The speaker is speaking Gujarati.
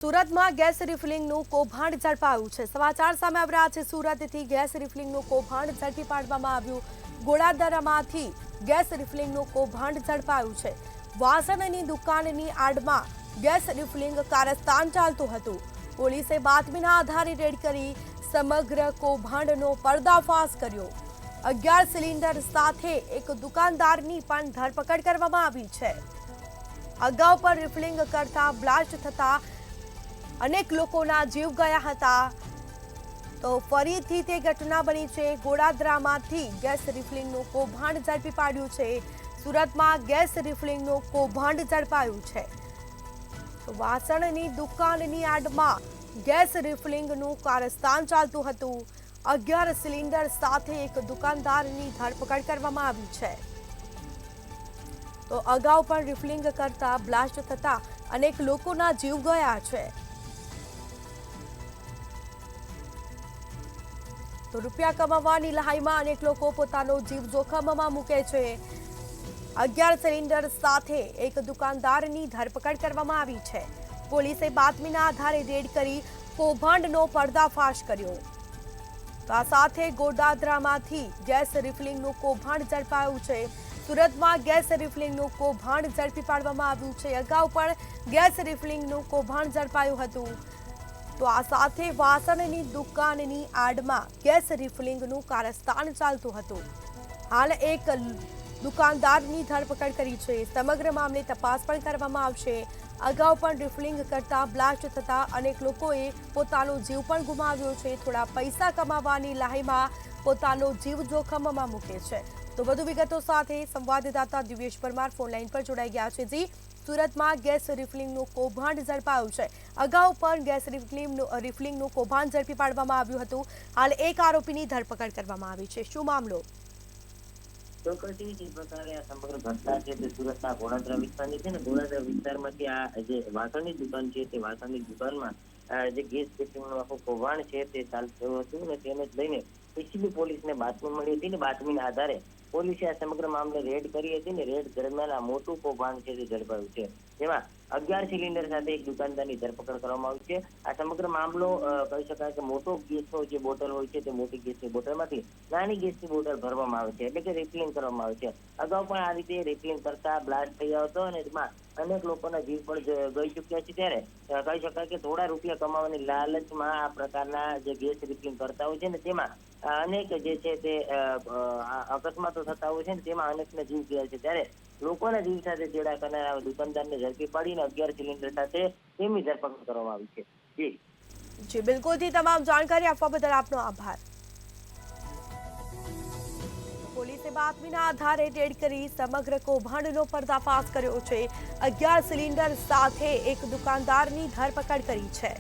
સુરતમાં ગેસ રિફિલિંગનું કૌભાંડ ઝડપાયું છે। સમાચાર સામે આવી રહ્યા છે। સુરતથી ગેસ રિફિલિંગનું કૌભાંડ ઝડપી પાડવામાં આવ્યું। ગોળાદરામાંથી ગેસ રિફિલિંગનું કૌભાંડ ઝડપાયું છે। વાસણની દુકાનની આડમાં ગેસ રિફિલિંગ કારસ્તાન ચાલતું હતું। પોલીસે બાતમીના આધારે રેડ કરી સમગ્ર કૌભાંડનો પર્દાફાશ કર્યો। 11 સિલિન્ડર સાથે એક દુકાનદારની પણ ધરપકડ કરવામાં આવી છે। અગાઉ પણ રિફિલિંગ કરતા બ્લાસ્ટ થતા અનેક લોકોના જીવ ગયા હતા। તો ફરીથી તે ઘટના બની છે। ગોળાદરામાંથી ગેસ રિફિલિંગનું કૌભાંડ ઝડપી પાડ્યું છે। સુરતમાં ગેસ રિફિલિંગનું કૌભાંડ ઝડપાયું છે। તો વાસણની દુકાનની આડમાં ગેસ રિફિલિંગનું કારસ્તાન ચાલતું હતું। 11 સિલિન્ડર સાથે એક દુકાનદારની ધરપકડ કરવામાં આવી છે। તો અગાઉ પણ રિફિલિંગ કરતા બ્લાસ્ટ થતા અનેક લોકોના જીવ ગયા છે। તો રૂપિયા કમાવાની લહાઈમાં અનેક લોકો પોતાનો જીવ જોખમમાં મૂકે છે। 11 સિલિન્ડર સાથે એક દુકાનદારની ધરપકડ કરવામાં આવી છે। પોલીસે બાતમીના આધારે રેડ કરી કૌભાંડનો પર્દાફાશ કર્યો। તો આ સાથે ગોળાદરામાંથી ગેસ રિફિલિંગનું કૌભાંડ ઝડપાયું છે। સુરતમાં ગેસ રિફિલિંગનું કૌભાંડ ઝડપી પાડવામાં આવ્યું છે। અગાઉ પણ ગેસ રિફિલિંગનું કૌભાંડ ઝડપાયું હતું। તો આ સાથે વાસણની દુકાનની આડમાં ગેસ રિફિલિંગનું કારસ્તાન ચાલતું હતું। હાલ એક દુકાનદારની ધરપકડ કરી છે। સમગ્ર મામલે તપાસ પણ કરવામાં આવશે। અગાઉ પણ રિફિલિંગ કરતા બ્લાસ્ટ થતા અનેક લોકોએ પોતાનો જીવ પણ ગુમાવ્યો છે। થોડા પૈસા કમાવાની લાહીમાં પોતાનો જીવ જોખમમાં મૂકે છે। તો વધુ વિગતો સાથે સંવાદદાતા દિવ્યેશ પરમાર ફોનલાઈન પર જોડાઈ ગયા છે। જી, સુરતમાં ગેસ રિફિલિંગનું કૌભાંડ ઝડપાયું છે। અગાઉ પણ ગેસ રિફિલિંગનું કૌભાંડ ઝડપી પાડવામાં આવ્યું હતું। હાલ એક આરોપીની ધરપકડ કરવામાં આવી છે। શું મામલો? ચોક્કસથી જે પ્રકારે આ સમગ્ર ઘટના છે તે સુરતના ગોળાદરા વિસ્તારની છે ને ગોળાદરા વિસ્તારમાંથી આ જે વાસણની દુકાન છે તે વાસણની દુકાનમાં જે ગેસ રિફિલિંગનું આખું કૌભાંડ છે તે ચાલતું હતું ને તેને જ લઈને એસીબી પોલીસને બાતમી મળી હતી ને બાતમીના આધારે પોલીસે આ સમગ્ર મામલે રેડ કરી હતી ને રેડ દરમિયાન આ મોટું કૌભાંડ છે તે ઝડપાયું છે। જેમાં 11 સિલિન્ડર સાથે એક દુકાનદારની ધરપકડ કરવામાં આવી છે। આ સમગ્ર મામલો કહી શકાય કે મોટો ગેસનો જે બોટલ હોય છે તે મોટી ગેસની બોટલમાંથી નાની ગેસની બોટલ ભરવામાં આવે છે, એટલે કે રિફિલિંગ કરવામાં આવે છે। અગાઉ પણ આ રીતે રિફિલિંગ કરતા બ્લાસ્ટ થયો હતો અને એમાં અનેક લોકોના જીવ પણ ગઈ ચૂક્યા છે। ત્યારે કહી શકાય કે થોડા રૂપિયા કમાવાની લાલચમાં આ પ્રકારના જે ગેસ રિફિલિંગ કરતા હોય છે ને તેમાં અનેક જે છે તે અકસ્માતો થતા હોય છે ને તેમાં અનેકના જીવ ગયા છે। ત્યારે લોકોના જીવ સાથે ચેડા કરનાર દુકાનદારને ઝડપી પાડીને 11 સિલિન્ડર સાથે તેમની ધરપકડ કરવામાં આવી છે। જી બિલકુલથી તમામ જાણકારી આપવા બદલ આપનો આભાર। પોલીસે બાતમીના આધારે રેડ કરી સમગ્ર કૌભાંડનો પર્દાફાશ કર્યો છે। 11 સિલિન્ડર સાથે એક દુકાનદારની ધરપકડ કરી છે।